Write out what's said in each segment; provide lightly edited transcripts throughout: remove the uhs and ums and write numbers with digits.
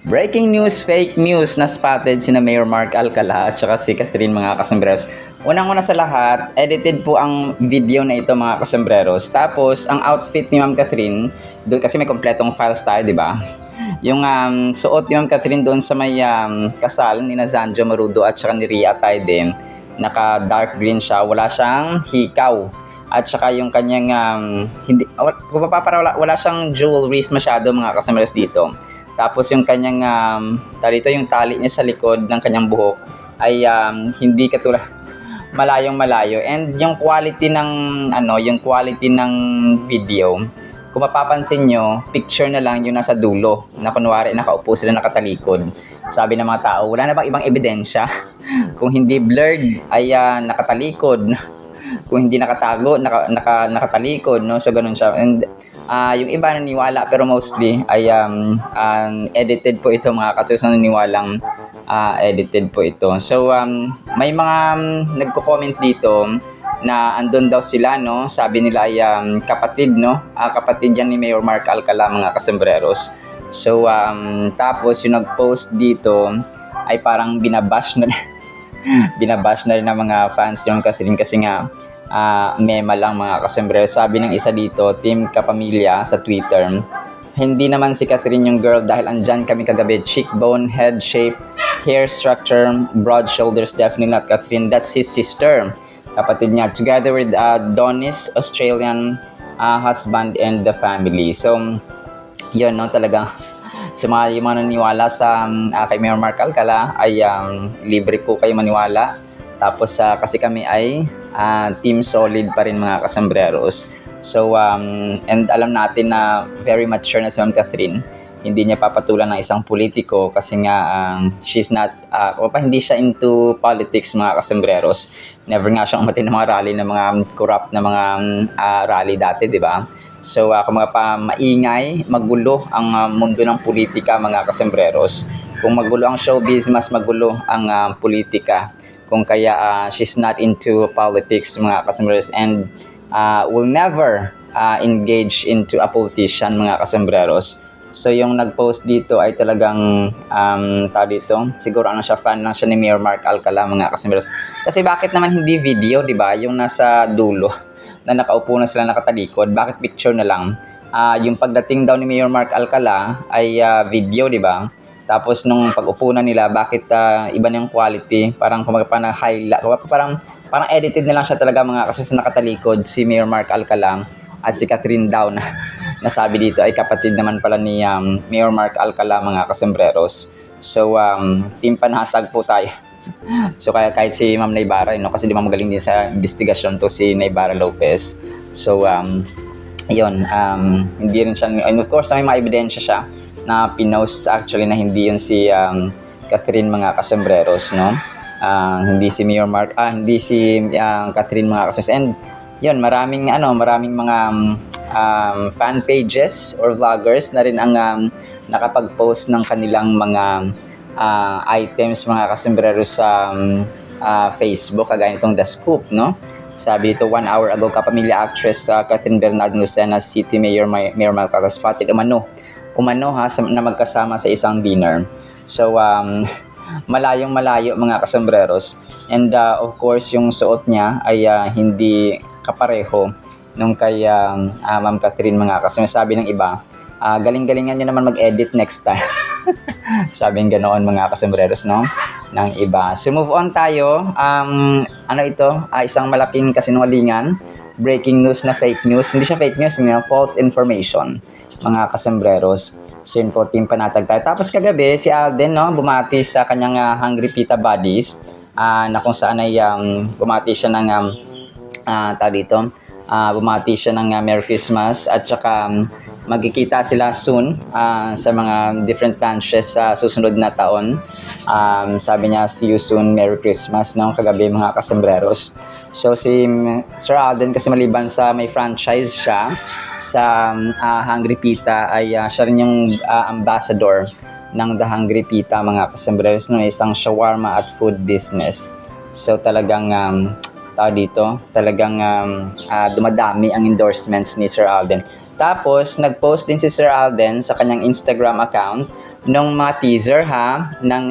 Breaking news, fake news na spotted sina Mayor Mark Alcala at saka si Catherine mga kasambreros. Unang-una sa lahat, edited po ang video na ito mga kasambreros. Tapos, ang outfit ni Ma'am Catherine, doon kasi may kompletong files tayo, di ba? Yung suot ni Ma'am Catherine doon sa may kasal ni Nazanjo Marudo at saka ni Ria Taiden, naka dark green siya, wala siyang hikaw. At saka yung kanyang, hindi, kung wala siyang jewelries masyado mga kasambreros dito. Tapos yung kanyang tarito yung tali niya sa likod ng kanyang buhok ay hindi katulad malayong malayo, and yung quality ng video, kung mapapansin nyo, picture na lang yung nasa dulo na kunwari nakaupo sila nakatalikod. Sabi ng mga tao, wala na bang ibang ebidensya? Kung hindi blurred ay nakatalikod, kung hindi nakatago nakatalikod, no? So ganun siya. And yung iba naniwala, pero mostly ay edited po ito mga kasusunod, naniwalang edited po ito. So may mga nagko-comment dito na andun daw sila, no? Sabi nila ay kapatid, no? Kapatid yan ni Mayor Mark Alcala mga kasambreros. So tapos yung nag-post dito ay parang binabash na binabash na rin ng mga fans yung Catherine kasi nga mema lang mga kasembreros. Sabi ng isa dito, Team Kapamilya sa Twitter, hindi naman si Catherine yung girl dahil andyan kami kagabi. Cheekbone, head shape, hair structure, broad shoulders, definitely not Catherine. That's his sister, kapatid niya, together with Donis, Australian husband and the family. So yun, no, talaga sa yung mga naniwala sa kay Mayor Mark Alcala ay libre po kayo maniwala. Tapos kasi kami ay team solid pa rin mga kasambreros. So and alam natin na very mature na si Ma'am Catherine. Hindi niya papatulan ng isang politiko kasi nga she's not hindi siya into politics mga kasambreros. Never nga siyang umatin ng mga rally ng mga corrupt na mga rally dati, di ba? So kung maingay, magulo ang mundo ng politika mga kasembreros. Kung magulo ang showbiz, mas magulo ang politika. Kung kaya she's not into politics mga kasembreros, and will never engage into a politician mga kasembreros. So yung nag-post dito ay talagang dito, siguro siya, fan lang siya ni Mayor Mark Alcala mga kasembreros. Kasi bakit naman hindi video, di ba? Yung nasa dulo na nakaupo na sila nakatalikod, bakit picture na lang? Yung pagdating daw ni Mayor Mark Alcala ay video, di ba? Tapos nung pag-upo na nila, bakit iba na yung quality? Parang kumagapa highlight, parang edited na lang siya talaga mga kasi nakatalikod si Mayor Mark Alcala at si Catherine daw na nasabi dito ay kapatid naman pala ni Mayor Mark Alcala mga kasembreros. So team panatag po tayo. So kaya kahit si Ma'am Naybara, kasi di ba magaling din sa investigasyon to si Naybara Lopez. So yun, hindi rin siya, and of course may mga ebidensya siya na pinost actually na hindi yun si Catherine mga kasembreros, no? Hindi si Mayor Mark, hindi si Catherine mga kasembreros. And yun, maraming mga fan pages or vloggers na rin ang nakapag-post ng kanilang mga items mga kasembreros sa Facebook, kagaya nitong The Scoop, no? Sabi ito, 1 hour ago, kapamilya actress Catherine Bernardo Lucena, City Mayor Mark Alcala spotted umano na magkasama sa isang dinner. So malayong malayo mga kasembreros, and of course yung suot niya ay hindi kapareho nung kay Ma'am Catherine mga kasembreros. Sabi ng iba, galing-galingan niyo naman mag-edit next time. Sabing ganoon mga kasembreros, no? Ng iba. So move on tayo. Isang malaking kasinungalingan, breaking news na fake news. Hindi siya fake news, false information mga kasembreros. So yun po, team panatag tayo. Tapos kagabi si Alden, no, bumati sa kanyang Hungry Pita Buddies, na kung saan ay bumati siya ng bumati siya ng Merry Christmas, at saka magkikita sila soon sa mga different branches sa susunod na taon. Sabi niya, see you soon, Merry Christmas, no, kagabi mga kasembreros. So si Sir Alden kasi maliban sa may franchise siya sa Hungry Pita, ay siya rin yung ambassador ng The Hungry Pita mga kasembreros, no, isang shawarma at food business. So talagang dumadami ang endorsements ni Sir Alden. Tapos nag-post din si Sir Alden sa kanyang Instagram account nung mga teaser ng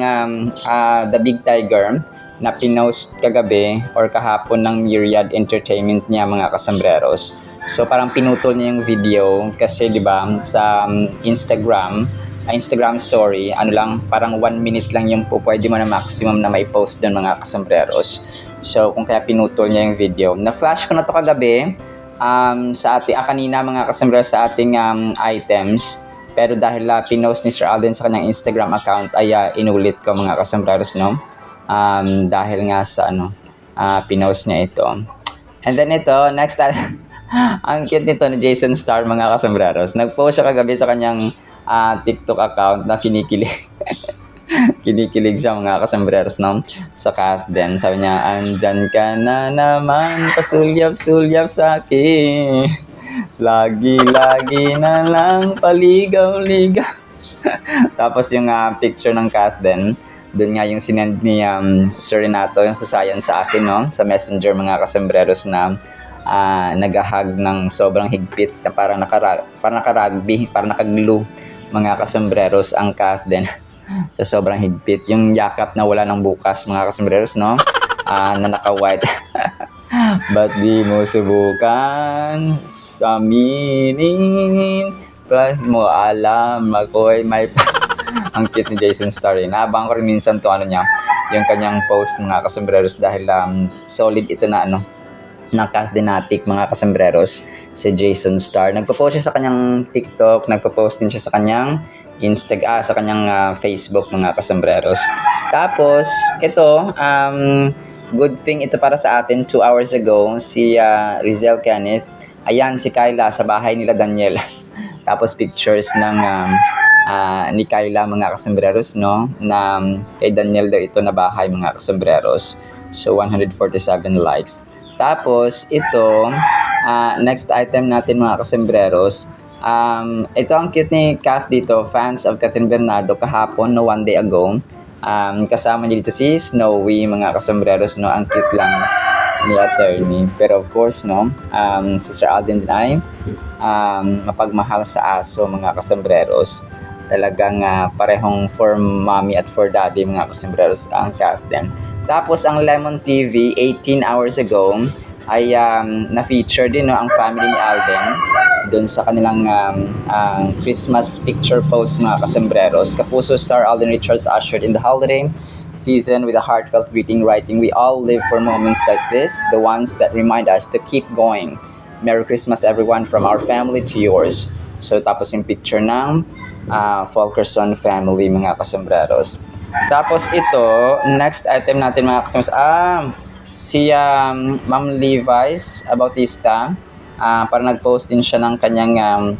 The Big Tiger na pinost kagabi or kahapon ng Myriad Entertainment niya mga kasambreros. So parang pinutol niya yung video kasi 'di ba sa Instagram story, ano lang, parang 1 minute lang yung pwede mo na maximum na may post doon mga kasambreros. So kung kaya pinutol niya yung video. Na-flash ko na to kagabi sa ating kanina mga kasambreros sa ating items. Pero dahil pinost ni Sir Alden sa kanyang Instagram account ay inulit ko mga kasambreros, no? Dahil nga sa pinost niya ito. And then ito, next ang cute nito ni Jason Starr mga kasambreros. Nag-post siya kagabi sa kanyang TikTok account na kinikilig. Kinikilig siya mga kasambreros, no? Sa cat din. Sabi niya, andyan ka na naman, pasulyap-sulyap sa akin. Lagi-lagi na lang paligaw-ligaw. Tapos yung picture ng cat din, doon nga yung sinend ni Sir Renato, yung husayan sa akin, no? Sa messenger mga kasambreros na nagahag ng sobrang higpit na parang naka-rugby, parang naka-glue mga kasambreros ang cat din. Sa sobrang higpit. Yung yakap na wala ng bukas mga kasambreros, no? Na naka-white. Ba't di mo subukan aminin? Ba't mo alam ako'y may ang cute ni Jason Starr. Naabang ko rin minsan to niya, yung kanyang post mga kasambreros dahil solid ito na na Cathdenatic mga kasambreros si Jason Starr. Nagpo-post siya sa kanyang TikTok, nagpo-post din siya sa kanyang sa kanyang Facebook mga kasambreros. Tapos ito good thing ito para sa atin 2 hours ago si Rizel Kenneth. Ayan si Kyla sa bahay nila Daniel. Tapos pictures ng ni Kyla mga kasambreros, no? Na kay Daniel daw ito na bahay mga kasambreros. So 147 likes. Tapos ito next item natin mga kasambreros. Ito ang cute ni Kat dito, fans of Catherine Bernardo kahapon, no, 1 day ago. Kasama niya dito si Snowy, mga kasambreros, no, ang cute lang ni attorney. Pero of course, no, si Sir Alden din ay mapagmahal sa aso, mga kasambreros. Talagang parehong for mommy at for daddy, mga kasambreros, ang Kat din. Tapos ang Lemon TV, 18 hours ago, ay na-feature din, no, ang family ni Alden doon sa kanilang Christmas picture post mga kasambreros. Kapuso star Alden Richards ushered in the holiday season with a heartfelt greeting, writing, "We all live for moments like this, the ones that remind us to keep going. Merry Christmas everyone from our family to yours." So tapos yung picture ng Fulkerson family mga kasambreros. Tapos ito, next item natin mga kasambreros, si Ma'am Levi's Bautista. Para nag-post din siya ng kanyang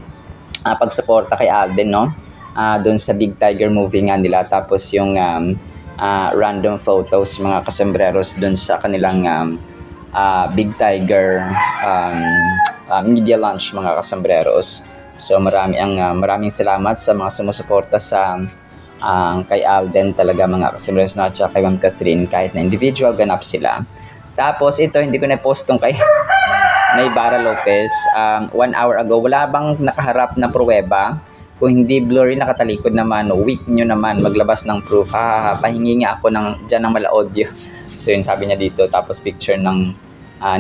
pagsuporta kay Alden, no? Doon sa Big Tiger movie nga nila. Tapos yung random photos mga kasambreros doon sa kanilang Big Tiger media launch mga kasambreros. So maraming salamat sa mga sumusuporta sa kay Alden talaga mga kasambreros, na at kay Ma'am Catherine, kahit na individual ganap sila. Tapos ito, hindi ko na-post tong kay Naybara Lopez 1 hour ago. Wala bang nakaharap na pruweba? Kung hindi blurry nakatalikod naman, weak nyo naman maglabas ng proof. Pahingi nga ako dyan ng mala audio. So yun sabi niya dito. Tapos picture ng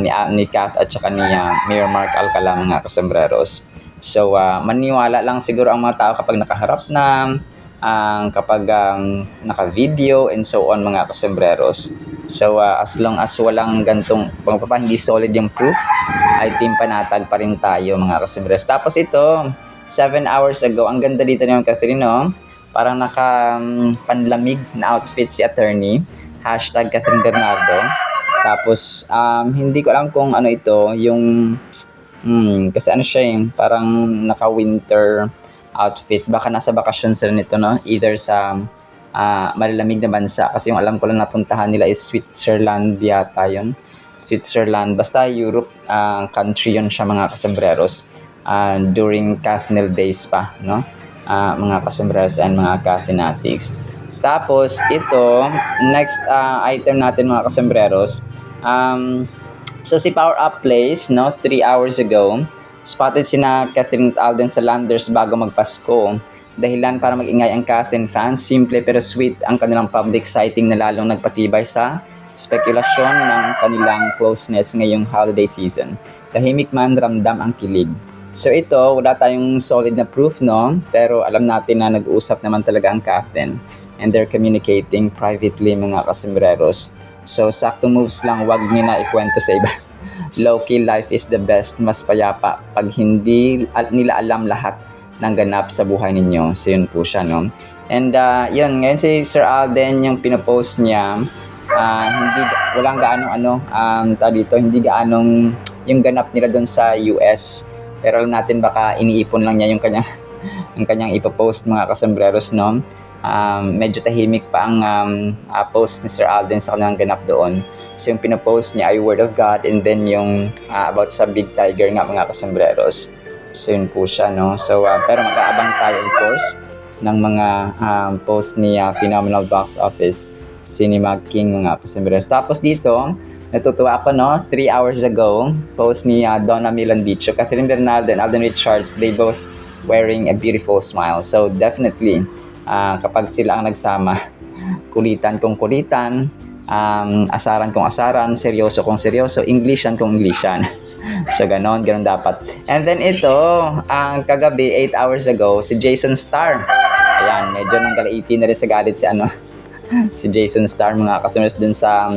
ni Kat at saka ni Mayor Mark Alcala mga kasambreros. So maniwala lang siguro ang mga tao kapag nakaharap na kapag naka-video and so on mga kasambreros. So as long as walang gantong hindi solid yung proof, ay team panatag pa rin tayo mga kasambreros. Tapos ito 7 hours ago, ang ganda dito ni Catherine, no? Parang naka-panlamig na outfit si attorney, #Catherine Bernardo. Tapos hindi ko alam kung ano ito, yung kasi ano siya, parang naka-winter outfit. Baka nasa bakasyon sila nito, no? Either sa malalamig na bansa. Kasi yung alam ko lang napuntahan nila is Switzerland yata yun. Switzerland. Basta Europe country yun siya mga kasambreros. During Cathnel days pa, no? Mga kasambreros and mga Cathenatics. Tapos ito, next item natin mga kasambreros. So si Power Up Place, no? 3 hours ago, spotted sina Catherine at Alden sa Landers bago magpasko. dahilan para mag-ingay ang Catherine fans. Simple pero sweet ang kanilang public sighting na lalong nagpatibay sa spekulasyon ng kanilang closeness ngayong holiday season. Tahimik man ramdam ang kilig. So ito, wala tayong solid na proof, no? Pero alam natin na nag-uusap naman talaga ang Catherine and they're communicating privately, mga kasembreros. So sakto moves lang, wag niyo na ikwento sa iba. Low-key life is the best, mas payapa pag hindi nila alam lahat ng ganap sa buhay ninyo. So yun po siya, no? And yun, ngayon si Sir Alden, yung pinopost niya, walang gaanong dito, hindi gaanong yung ganap nila doon sa US. Pero alam natin baka iniipon lang niya yung kanyang ipopost, mga kasembreros, no? Medyo tahimik pa ang post ni Sir Alden sa kanyang ganap doon. So yung pinopost niya ay Word of God, and then yung about sa Big Tiger nga, mga kasembreros. So yun po siya, no? So pero mag-aabang tayo, of course, ng mga post ni Phenomenal Box Office Cinema King, mga kasembreros. Tapos dito, natutuwa ako, no? 3 hours ago, post ni Donna Milandicho, Catherine Bernardo and Alden Richards, they both wearing a beautiful smile. So definitely, kapag sila ang nagsama, kulitan kung kulitan, asaran kung asaran, seryoso kung seryoso, Englishan kung Englishan. So ganon dapat. And then ito, kagabi, 8 hours ago, si Jason Starr. Ayan, medyo nanggalaiti na rin sa galit si si Jason Starr, mga kasamaras dun sa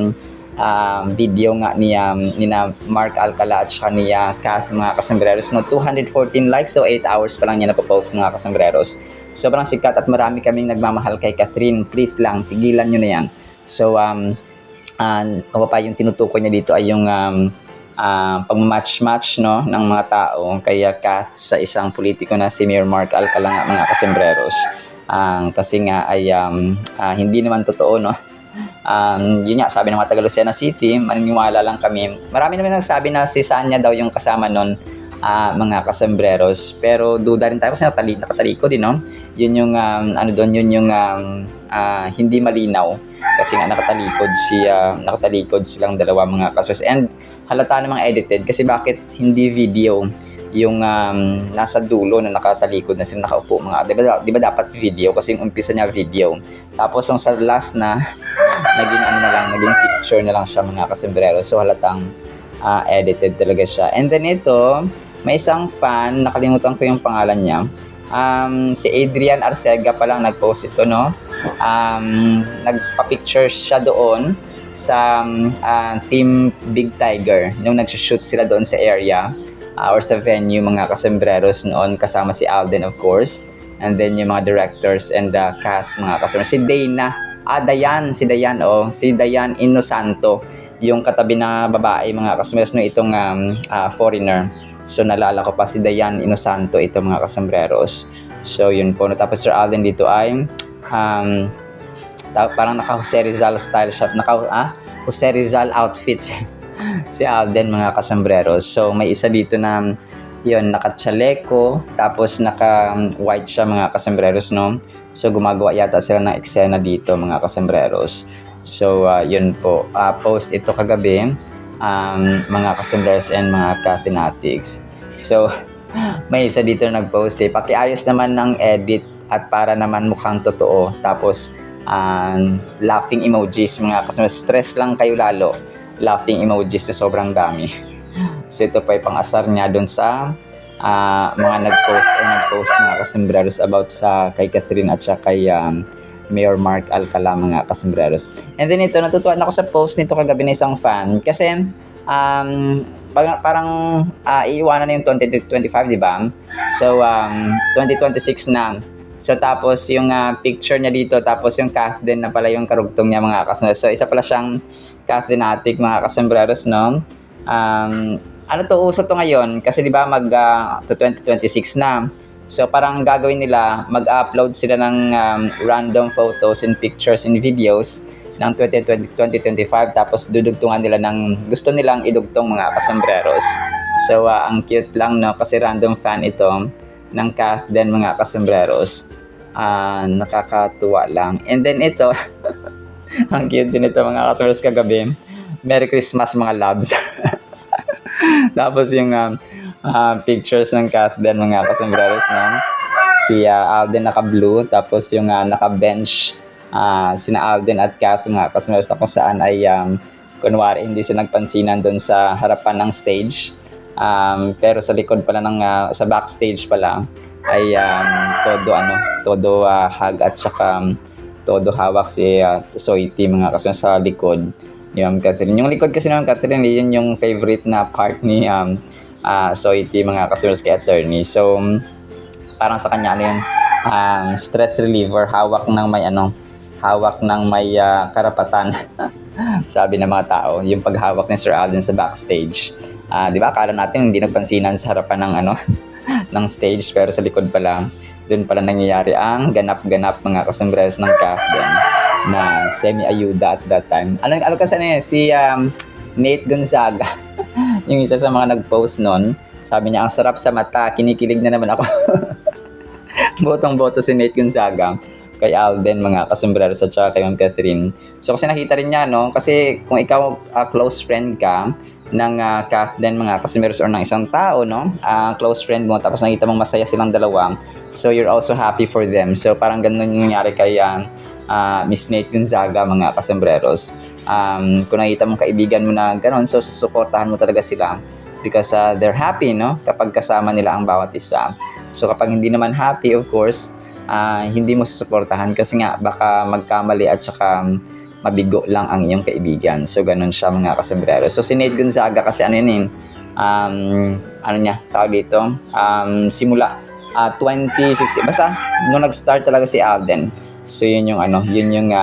video nga ni Mark Alcala at saka ni Kath, mga kasembreros, no? 214 likes, so 8 hours pa lang niya napopost, mga kasembreros. Sobrang sikat at marami kaming nagmamahal kay Catherine. Please lang, tigilan nyo na yan. So yung tinutukoy niya dito ay yung pag-match-match, no, ng mga tao kay Kath sa isang politiko na si Mayor Mark Alcala nga, mga kasembreros. Kasi nga ay hindi naman totoo, no? Yun nga, sabi ng mga taga Lucena City, maniniwala lang kami. Marami naman nagsabi na si Sanya daw yung kasama nun, mga kasembreros. Pero duda rin tayo kasi nakataliko din, no? Yun yung hindi malinaw kasi nga nakatalikod silang dalawa, mga kasembreros. And halata namang edited kasi bakit hindi video yung nasa dulo na nakatalikod na sila nakaupo, mga di ba dapat video kasi yung umpisa niya video, tapos yung sa last na naging picture na lang siya, mga kasembreros. So halatang edited talaga siya. And then ito, may isang fan, nakalimutan ko yung pangalan niya, si Adrian Arcega pa lang nagpost ito, no? Nagpa-picture siya doon sa Team Big Tiger nung nag-shoot sila doon sa area or sa venue, mga kasembreros, noon kasama si Alden, of course, and then yung mga directors and the cast, mga kasembreros. Si Dayan Inosanto, yung katabi na babae, mga kasembreros, no, itong foreigner. So nalala ko pa si Dayan Inosanto, ito, mga kasembreros. So yun po, no. Tapos Sir Alden dito ay parang naka Jose Rizal style shot, Jose Rizal outfit si Alden, mga kasembreros. So may isa dito na yun, naka-chaleco, tapos naka-white siya, mga kasembreros, no? So gumagawa yata sila ng eksena dito, mga kasembreros. So yun po, post ito kagabi, mga kasembreros and mga katinatics. So may isa dito nag-post, pakiayos naman ng edit at para naman mukhang totoo. Tapos laughing emojis, mga kasembreros. Stress lang kayo lalo, laughing emojis na sobrang dami. So ito pa yung pang-asar niya doon sa mga nag-post mga kasembreros about sa kay Catherine at saka kay Mayor Mark Alcala, mga kasembreros. And then ito, natutuwa na ako sa post nito kagabi na isang fan kasi parang iiwanan na yung 2025, di ba? So 2026 na. So tapos yung picture niya dito, tapos yung Catherine na pala yung karugtong niya, mga kasembreros. So isa pala siyang Catherine-atic, mga kasembreros, no? Uso to ngayon kasi di ba to 2026 na. So parang gagawin nila, mag-upload sila ng random photos and pictures and videos ng 2025, tapos dudugtungan nila ng gusto nilang idugtong, mga kasembreros. So ang cute lang, no, kasi random fan ito ng Catherine, mga kasembreros. Nakakatuwa lang. And then ito ang cute din ito, mga kasembreros, kagabi, Merry Christmas, mga loves. Tapos yung pictures ng Catherine, mga kasembreros, no? Si Alden naka-blue, tapos yung naka-bench, sina Alden at Kath nga customers na kung saan ay kunwari hindi sila nagpansinan doon sa harapan ng stage. Pero sa likod pala sa backstage pala ay todo hug at saka todo hawak si Soiti mga kasama sa likod ni Ma'am Catherine. Yung likod kasi naman Catherine, yun yung favorite na part ni Soiti mga customers kay attorney. So parang sa kanya yun, stress reliever, hawak ng may karapatan. Sabi ng mga tao, yung paghawak ni Sir Alden sa backstage. Di ba akala natin hindi nagpansinan sa harapan ng ng stage, pero sa likod pala doon pala nangyayari ang ganap-ganap mga kasambres ng Catherine na semi-ayuda at that time. Ano kasi si Nate Gonzaga, yung isa sa mga nag-post nun, sabi niya, ang sarap sa mata, kinikilig na naman ako. Botong-boto si Nate Gonzaga kay Alden mga kasambreros at saka kay Ma'am Catherine. So kasi nakita rin niya, no? Kasi kung ikaw close friend ka ng Catherine mga kasambreros or ng isang tao, no? Close friend mo, tapos nakita mong masaya silang dalawa, so you're also happy for them. So parang ganun yung nangyari kay Miss Nate Gonzaga mga kasambreros. Kung nakita mong kaibigan mo na ganun, so susuportahan mo talaga sila because they're happy, no? Kapag kasama nila ang bawat isa. So kapag hindi naman happy, of course, hindi mo susuportahan kasi nga baka magkamali at saka mabigo lang ang iyong kaibigan. So ganun siya mga kasombrero. So si Nate Gonzaga kasi tawag dito, simula 2015, basta nung nag-start talaga si Alden. So yun yung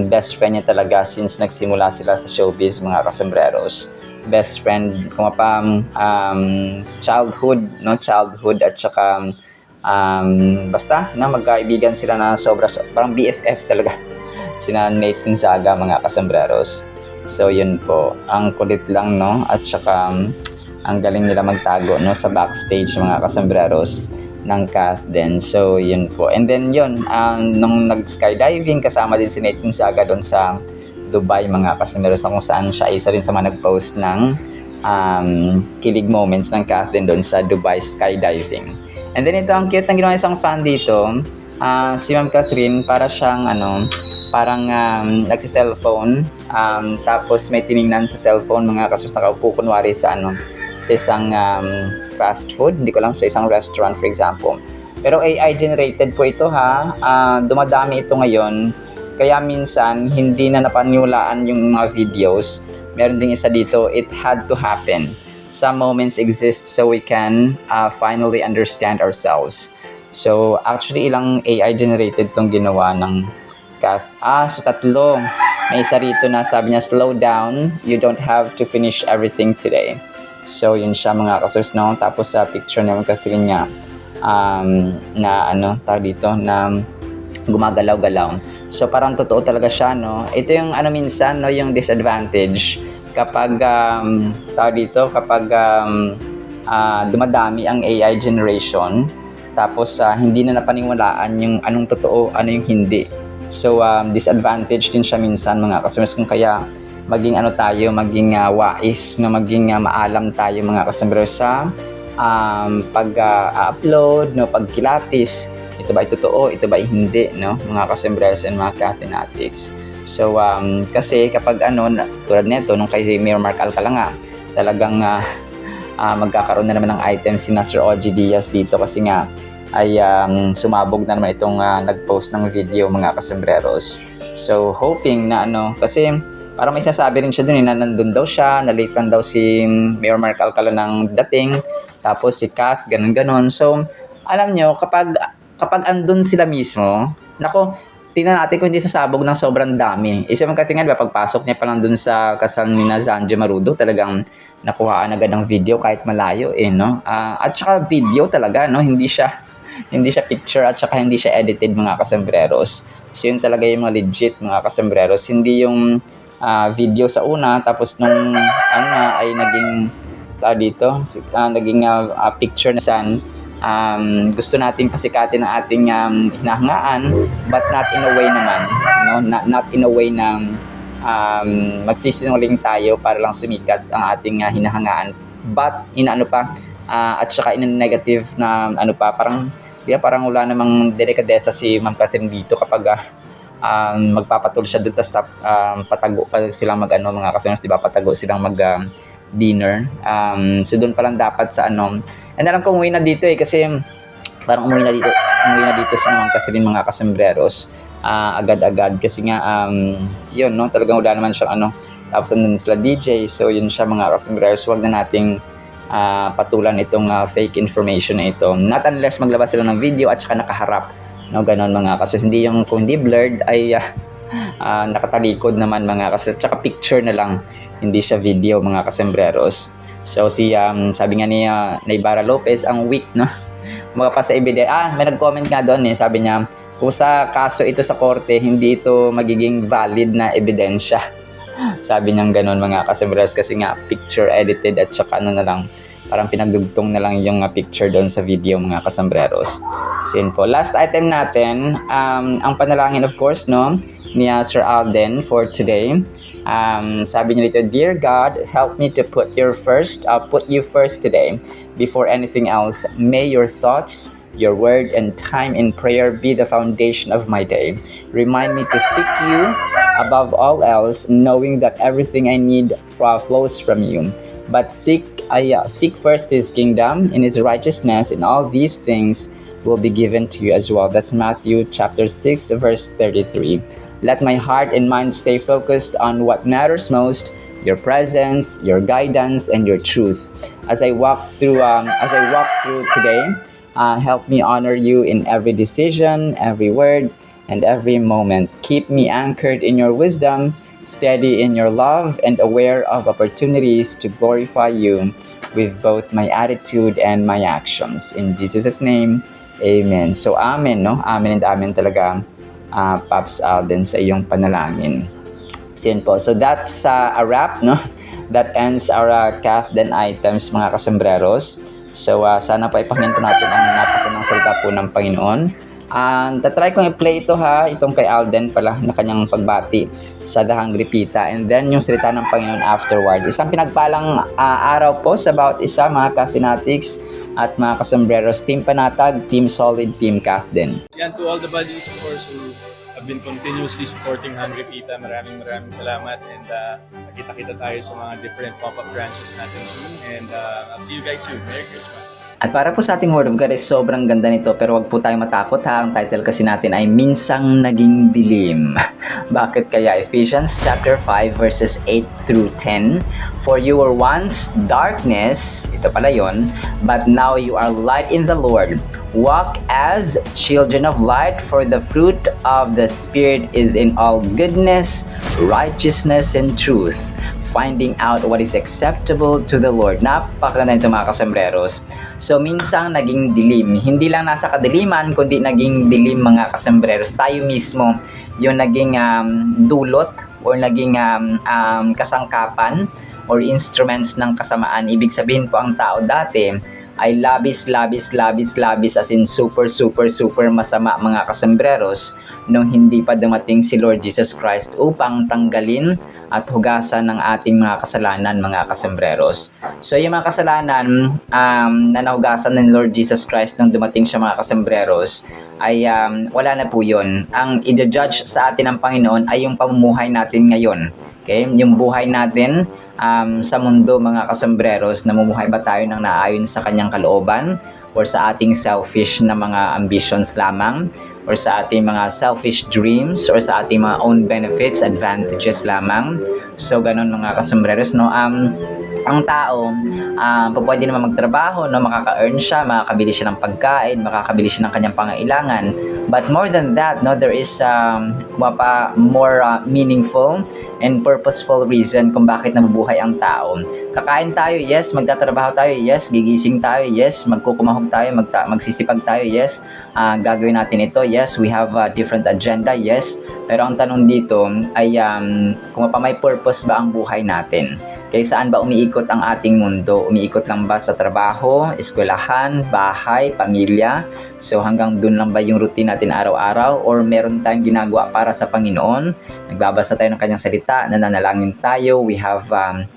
best friend niya talaga since nagsimula sila sa showbiz mga kasombreros. Best friend, childhood at saka basta magkaibigan sila na parang BFF talaga sina Nate Gonzaga mga kasombreros. So yun po, ang kulit lang, no, at saka ang galing nila magtago, no, sa backstage mga kasombreros ng Catherine. So yun po, and then yun, nung nag-skydiving kasama din si Nate Gonzaga doon sa Dubai mga kasombreros, na kung saan siya isa rin sa mga nag-post ng kilig moments ng Catherine doon sa Dubai skydiving. And then ito, ang cute ng ginawa isang fan dito, si Ma'am Catherine, para siyang parang nagsi-cellphone, tapos may tiningnan sa cellphone mga kasus, nakaupo kunwari sa isang fast food, hindi ko lang, sa isang restaurant for example. Pero AI generated po ito dumadami ito ngayon, kaya minsan hindi na napaniwalaan yung mga videos. Meron ding isa dito, it had to happen. Some moments exist so we can finally understand ourselves. So actually ilang AI generated tong ginawa ng Kath. So tatlo. May isa rito na sabi niya, slow down, you don't have to finish everything today. So yun siya mga kasus, no? Tapos sa picture naman Catherine niya, tawag dito, na gumagalaw-galaw. So parang totoo talaga siya, no? Ito yung minsan, no, yung disadvantage kapag dumadami ang AI generation, tapos hindi na napaniwalaan yung anong totoo, ano yung hindi. So disadvantage din siya minsan mga customers, kung kaya maging maging wais, na maging maalam tayo mga customers sa pag-upload, no, pagkilatis. Ito ba ay totoo, ito ba ay hindi, no, mga customers and mga Cathenatics. So kasi kapag tulad nito nung kay Mayor Mark Alcala nga, talagang magkakaroon na naman ng items si Sir OG Diaz dito kasi nga ay sumabog na naman itong nag-post ng video mga kasombreros. So hoping na kasi parang may sinasabi rin siya dun na nandun daw siya, na-late lang daw si Mayor Mark Alcala ng dating, tapos si Kath, ganun-ganon. So alam nyo, kapag andun sila mismo, nako, tingnan natin kung hindi sasabog ng sobrang dami. Isa mong katingan ba, pagpasok niya pa lang dun sa kasal ni Zanjo Marudo, talagang nakuhaan agad ng video kahit malayo, no? At saka video talaga, no? Hindi siya picture at saka hindi siya edited mga kasombreros. So yun talaga yung mga legit mga kasombreros. Hindi yung video sa una, tapos nung ay naging picture na san. Gusto nating pasikatin ang ating hinahangaan, but not in a way naman, no? Not in a way na magsisinungaling tayo para lang sumikat ang ating hinahangaan but inaano pa, at saka in a negative na ano pa, parang di ba, parang wala namang delikadesa si Ma'am Catherine dito kapag magpapatuloy siya doon, tapos patago pa silang mag-ano, mga kasunod, di ba, patago silang mag dinner. So doon pa lang dapat sa ano. And alam ko umuwi na dito kasi parang umuwi na dito si Ma'am Catherine, mga kasembreros, agad-agad kasi nga yun, no, talagang wala naman siyang ano. Tapos nandun sila DJ, so yun siya, mga kasembreros, wag na nating patulan itong fake information na ito, not unless maglabas sila ng video at saka nakaharap, no, ganon, mga kasi hindi yung, kung hindi blurred ay nakatalikod naman, mga kasi, tsaka picture na lang, hindi siya video, mga kasembreros. So si sabi nga ni Naybara Lopez, ang weak, no, mga pa sa ebidensya. May nag-comment nga doon sabi niya, kung sa kaso ito sa korte, hindi ito magiging valid na ebidensya. Sabi niya ganon, mga kasembreros, kasi nga picture edited at saka ano na lang, parang pinagdugtong na lang yung picture doon sa video, mga kasembreros. Simple. Last item natin, ang panalangin, of course, no, ni Sir Alden for today. Sabi niya dito, Dear God, help me to put you first today before anything else. May your thoughts, your word, and time in prayer be the foundation of my day. Remind me to seek you above all else, knowing that everything I need flows from you. But seek first His kingdom and His righteousness, and all these things will be given to you as well. That's Matthew chapter 6, verse 33. Let my heart and mind stay focused on what matters most, your presence, your guidance, and your truth. As I walk through today, help me honor you in every decision, every word, and every moment. Keep me anchored in your wisdom, steady in your love, and aware of opportunities to glorify you with both my attitude and my actions. In Jesus' name, amen. So, amen, no? Amen and amen talaga, Pops Alden, sa iyong panalangin. So, yun po. So, that's a wrap, no? That ends our Catherine items, mga kasembreros. So, sana po ipakinggan po natin ang napakagandang salita po ng Panginoon. Tatry kong i-play ito itong kay Alden pala, na kanyang pagbati sa The Hungry Pita, and then yung salita ng Panginoon afterwards. Isang pinagpalang araw po sa bawat isa, mga Cathinatics at mga kasembreros, Team Panatag, Team Solid, Team Catherine. Yan, to all the buddies, of course, who have been continuously supporting Hungry Pita. Maraming salamat, and nakita-kita tayo sa mga different pop-up branches natin soon, and I'll see you guys soon. Merry Christmas! At para po sa ating Word of God, ay sobrang ganda nito, pero wag po tayong matakot Ang title kasi natin ay Minsang Naging Dilim. Bakit kaya? Ephesians chapter 5 verses 8 through 10. For you were once darkness, ito pala yun, but now you are light in the Lord. Walk as children of light, for the fruit of the Spirit is in all goodness, righteousness, and truth, finding out what is acceptable to the Lord. Napakaganda nito, mga kasembreros. So, minsang naging dilim. Hindi lang nasa kadiliman, kundi naging dilim, mga kasembreros. Tayo mismo yung naging dulot or naging kasangkapan or instruments ng kasamaan. Ibig sabihin po, ang tao dati ay labis as in super masama, mga kasembreros, nung hindi pa dumating si Lord Jesus Christ upang tanggalin at hugasan ng ating mga kasalanan, mga kasembreros. So yung mga kasalanan na nahugasan ng Lord Jesus Christ nung dumating siya, mga kasembreros, ay wala na po yun. Ang i-judge sa atin ng Panginoon ay yung pamumuhay natin ngayon. Okay? Yung buhay natin sa mundo, mga kasembreros, namumuhay ba tayo ng naayon sa kanyang kalooban, or sa ating selfish na mga ambitions lamang, or sa ating mga selfish dreams, or sa ating mga own benefits, advantages lamang. So ganun, mga kasembreros, no? Ang tao pwede naman magtrabaho, no? Makaka-earn siya, makakabili siya ng pagkain, makakabili siya ng kanyang pangailangan, but more than that, no, there is more meaningful and purposeful reason kung bakit nabubuhay ang tao. Kakain tayo, yes. Magtatrabaho tayo, yes. Gigising tayo, yes. Magkukumahog tayo, magsisipag tayo, yes. Gagawin natin ito, yes. We have a different agenda, yes. Pero ang tanong dito ay kung may purpose ba ang buhay natin? Kaya saan ba umiikot ang ating mundo? Umiikot lang ba sa trabaho, eskwelahan, bahay, pamilya? So hanggang dun lang ba yung routine natin natin araw-araw or meron tayong ginagawa para sa Panginoon. Nagbabasa tayo ng kanyang salita, nananalangin tayo, we have,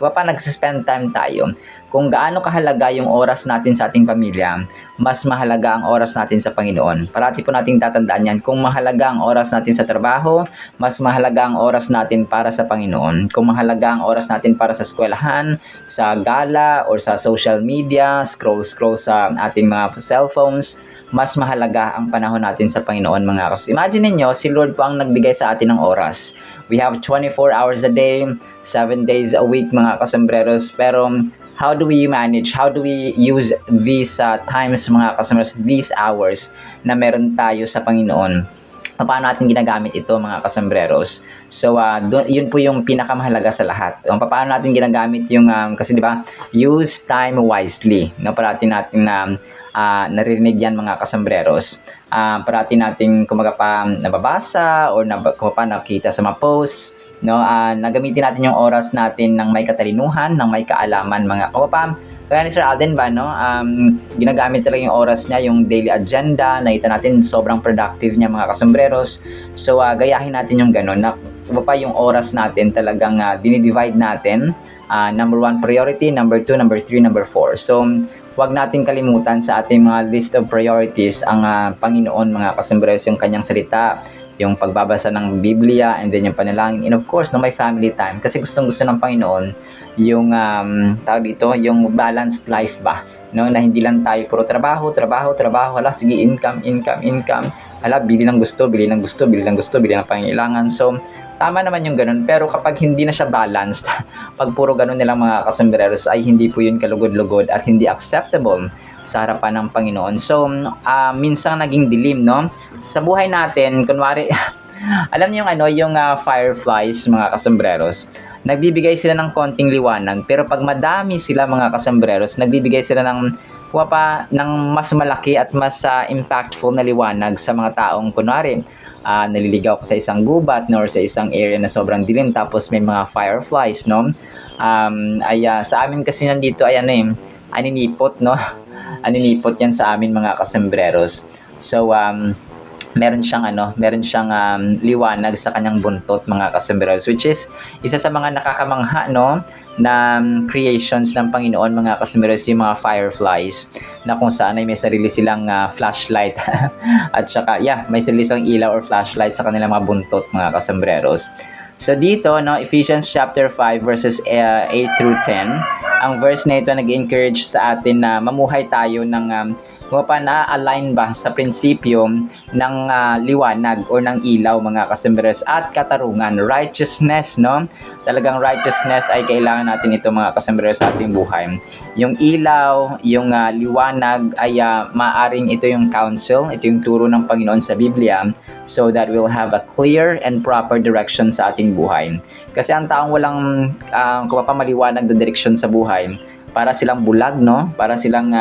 nag-spend time tayo. Kung gaano kahalaga yung oras natin sa ating pamilya, mas mahalaga ang oras natin sa Panginoon. Parati po nating tatandaan yan. Kung mahalaga ang oras natin sa trabaho, mas mahalaga ang oras natin para sa Panginoon. Kung mahalaga ang oras natin para sa eskwelahan, sa gala, or sa social media, scroll sa ating mga cellphones, mas mahalaga ang panahon natin sa Panginoon, mga kasus. Imagine niyo, si Lord po ang nagbigay sa atin ng oras. We have 24 hours a day, 7 days a week, mga kasambreros. Pero how do we manage? How do we use these times, mga kasambreros, these hours na meron tayo sa Panginoon? Paano natin ginagamit ito, mga kasambreros? So, yun po yung pinakamahalaga sa lahat. Paano natin ginagamit yung, kasi di ba, use time wisely. No? Parati natin naririnig yan, mga kasambreros. Parati natin nababasa or nakita sa mga posts. No, nagamitin natin yung oras natin ng may katalinuhan, ng may kaalaman, mga kapapam. Kaya ni Sir Alden ba, no, ginagamit talaga yung oras niya, yung daily agenda, nakita natin sobrang productive niya, mga kasambreros. So, gayahin natin yung gano'n, na yung oras natin talagang dinidivide natin. Number 1, priority, number 2, number 3, number 4. So, huwag natin kalimutan sa ating mga list of priorities ang Panginoon, mga kasambreros, yung kanyang salita, yung pagbabasa ng Biblia, and then yung panalangin, and of course, may family time. Kasi gustong-gusto ng Panginoon yung, yung balanced life ba? No? Na hindi lang tayo puro trabaho, hala, sige, income. Hala, bili ng gusto, bili ng pangailangan. So, tama naman yung ganun. Pero kapag hindi na siya balanced, pag puro ganun nilang mga kasambreros, ay hindi po yun kalugod-lugod at hindi acceptable sa harapan ng Panginoon. So, minsan naging dilim, no? Sa buhay natin, kunwari, alam niyo yung fireflies, mga kasambreros, nagbibigay sila ng konting liwanag, pero pag madami sila, mga kasambreros, nagbibigay sila ng mas malaki at mas impactful na liwanag sa mga taong, kunwari, naliligaw ka sa isang gubat, no, or sa isang area na sobrang dilim, tapos may mga fireflies, no? Sa amin kasi nandito ay aninipot, no? Aninipot yan sa amin, mga kasambreros. So, meron siyang liwanag sa kanyang buntot, mga kasambreros, which is isa sa mga nakakamangha, no, na creations ng Panginoon, mga kasambreros, yung mga fireflies, na kung saan ay may sarili silang flashlight at saka may sarili silang ilaw or flashlight sa kanilang mga buntot, mga kasambreros. So dito, no, Ephesians chapter 5 verses 8 through 10, ang verse na ito nag-encourage sa atin na mamuhay tayo ng na-align ba sa prinsipyo ng liwanag o ng ilaw, mga kasambreros, at katarungan, righteousness, no? Talagang righteousness ay kailangan natin ito, mga kasambreros, sa ating buhay. Yung ilaw, yung liwanag ay maaring ito yung counsel, ito yung turo ng Panginoon sa Biblia, so that we'll have a clear and proper direction sa ating buhay. Kasi ang taong walang maliwanag na direksyon sa buhay, para silang bulag, no? Para silang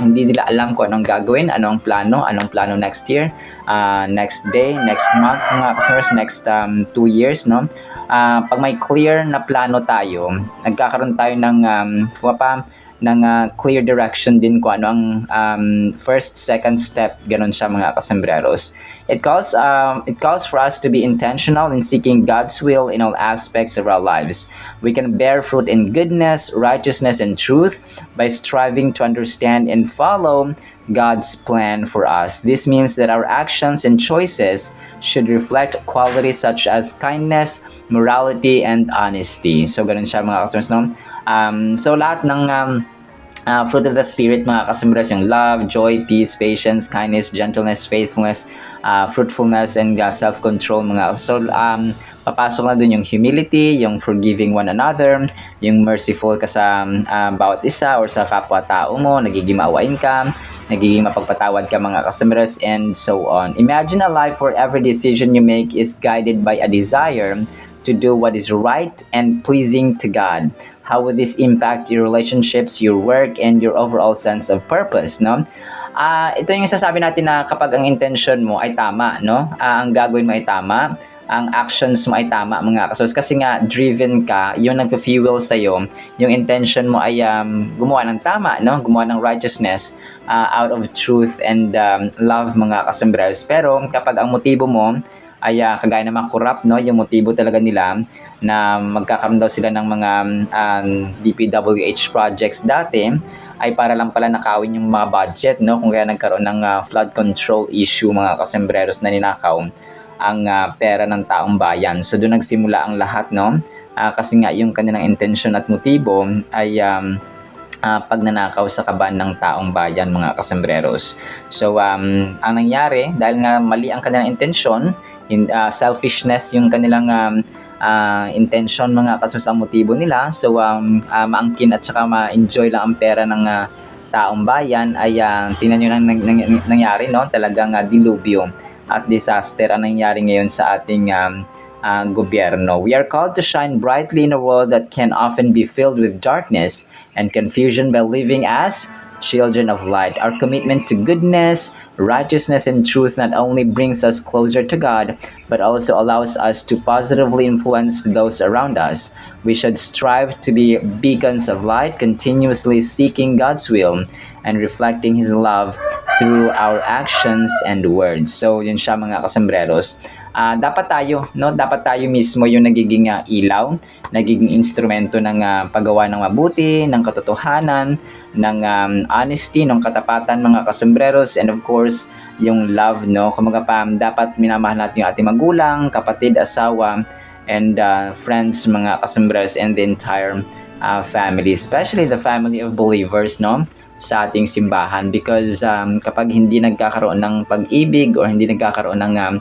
hindi nila alam kung anong gagawin, anong plano next year, next day, next month, mga customers, next 2 years, no? Pag may clear na plano tayo, nagkakaroon tayo ng clear direction din kung ano ang first, second step, ganun siya, mga kasambreros. It calls for us to be intentional in seeking God's will in all aspects of our lives. We can bear fruit in goodness, righteousness, and truth by striving to understand and follow God's plan for us. This means that our actions and choices should reflect qualities such as kindness, morality, and honesty. So, ganun siya, mga kasambreros, no? So, lahat ng fruit of the Spirit, mga kasambreros, yung love, joy, peace, patience, kindness, gentleness, faithfulness, fruitfulness, and self-control, mga. So, papasok na dun yung humility, yung forgiving one another, yung merciful ka sa bawat isa or sa kapwa-tao mo, nagiging maawain ka, nagiging mapagpatawad ka, mga kasambreros, and so on. Imagine a life where every decision you make is guided by a desire to do what is right and pleasing to God. How would this impact your relationships, your work, and your overall sense of purpose, no? Ito yung sasabi natin na kapag ang intention mo ay tama, no? Ang gagawin mo ay tama, ang actions mo ay tama mga kasos. Kasi nga, driven ka, yung nag-fuel sa'yo, yung intention mo ay gumawa ng tama, no? Gumawa ng righteousness out of truth and love mga kasembreros. Pero kapag ang motibo mo ay kagaya naman corrupt, no? Yung motibo talaga nila na magkakaroon daw sila ng mga DPWH projects dati, ay para lang pala nakawin yung mga budget, no? Kung kaya nagkaroon ng flood control issue mga kasembreros na ninakaw ang pera ng taong bayan. So doon nagsimula ang lahat, no? Kasi nga yung kanilang intention at motibo ay pagnanakaw sa kaban ng taong bayan mga kasembreros. So ang nangyari, dahil nga mali ang kanilang intention, selfishness yung kanilang intention mga kasos ang motibo nila. So maangkin at saka ma-enjoy lang ang pera ng taong bayan ay tingnan nyo nang nangyari, no? Talagang dilubyo at disaster ang nangyari ngayon sa ating gobyerno. We are called to shine brightly in a world that can often be filled with darkness and confusion by living as children of light. Our commitment to goodness, righteousness, and truth not only brings us closer to God, but also allows us to positively influence those around us. We should strive to be beacons of light, continuously seeking God's will and reflecting His love through our actions and words. So, yun siya mga kasembreros. Dapat tayo, no? Dapat tayo mismo yung nagiging ilaw, nagiging instrumento ng paggawa ng mabuti, ng katotohanan, ng honesty, ng katapatan mga kasembreros, and of course, yung love, no? Kumaga pa, dapat minamahal natin yung ating magulang, kapatid, asawa, and friends mga kasembreros, and the entire family, especially the family of believers, no? Sa ating simbahan, because kapag hindi nagkakaroon ng pag-ibig or hindi nagkakaroon ng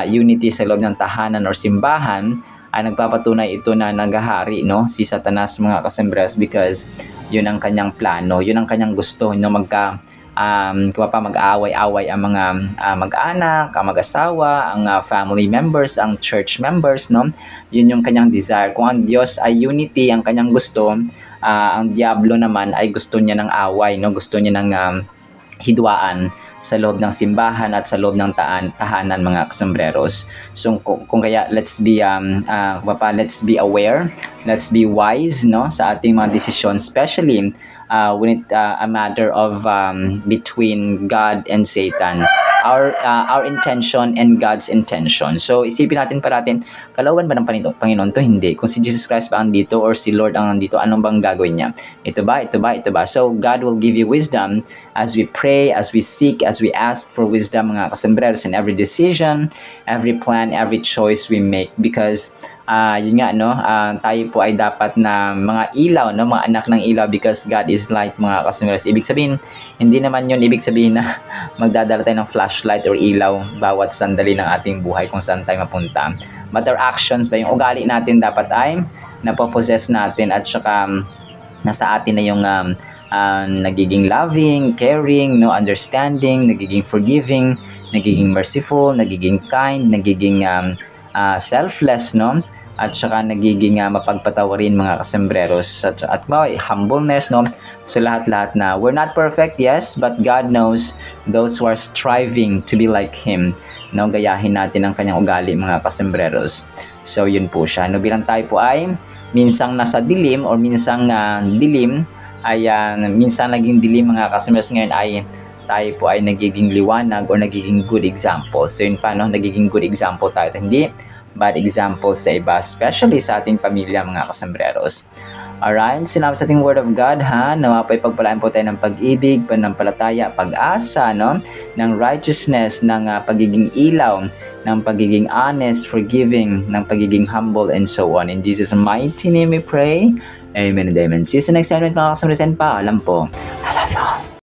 unity sa loob ng tahanan or simbahan, ay nagpapatunay ito na naghahari, no? Si Satanas mga kasembreros, because yun ang kanyang plano, yun ang kanyang gusto, no? Mag-aaway-away ang mga mag-anak, ang mag-asawa, ang family members, ang church members, no? Yun yung kanyang desire. Kung ang Diyos ay unity, ang kanyang gusto, ang Diablo naman ay gusto niya ng away, no? Gusto niya ng hidwaan sa loob ng simbahan at sa loob ng tahanan mga kasembreros. So kung kaya let's be aware, let's be wise, no, sa ating mga desisyon, especially when it a matter of between God and Satan. Our intention and God's intention. So isipin natin parating, kalooban ba ng Panginoon to? Hindi. Kung si Jesus Christ ba ang dito or si Lord ang nandito, anong bang gagawin niya? Ito ba? So God will give you wisdom as we pray, as we seek, as we ask for wisdom mga kasembreros in every decision, every plan, every choice we make, because yun nga, no, tayo po ay dapat na mga ilaw, no, mga anak ng ilaw, because God is light mga kasembreros. Ibig sabihin, hindi naman yun ibig sabihin na magdadala tayo ng flashlight or ilaw bawat sandali ng ating buhay kung saan tayo mapunta. But our actions ba, yung ugali natin dapat ay napopossess natin, at saka nasa atin na yung nagiging loving, caring, no, understanding, nagiging forgiving, nagiging merciful, nagiging kind, nagiging selfless, no? At saka nagiging mapagpatawarin mga kasembreros, at humbleness, no? So lahat-lahat na we're not perfect, yes, but God knows those who are striving to be like Him, no? Gayahin natin ang kanyang ugali mga kasembreros. So yun po siya, no? Bilang tayo po ay minsang nasa dilim or minsang dilim, ay minsan naging dilim mga kasembreros, ngayon ay tayo po ay nagiging liwanag or nagiging good example. So yun pa, no? Nagiging good example tayo, hindi bad example sa iba, especially sa ating pamilya mga kasembreros. Alright, sinabi sa ating Word of God, ha, nawapay pagpalaan po tayo ng pag-ibig, pananampalataya, pag-asa, no, ng righteousness, ng pagiging ilaw, ng pagiging honest, forgiving, ng pagiging humble, and so on. In Jesus' mighty name we pray. Amen and amen. See you sa next segment mga kasembreros, and paalam po. I love you all.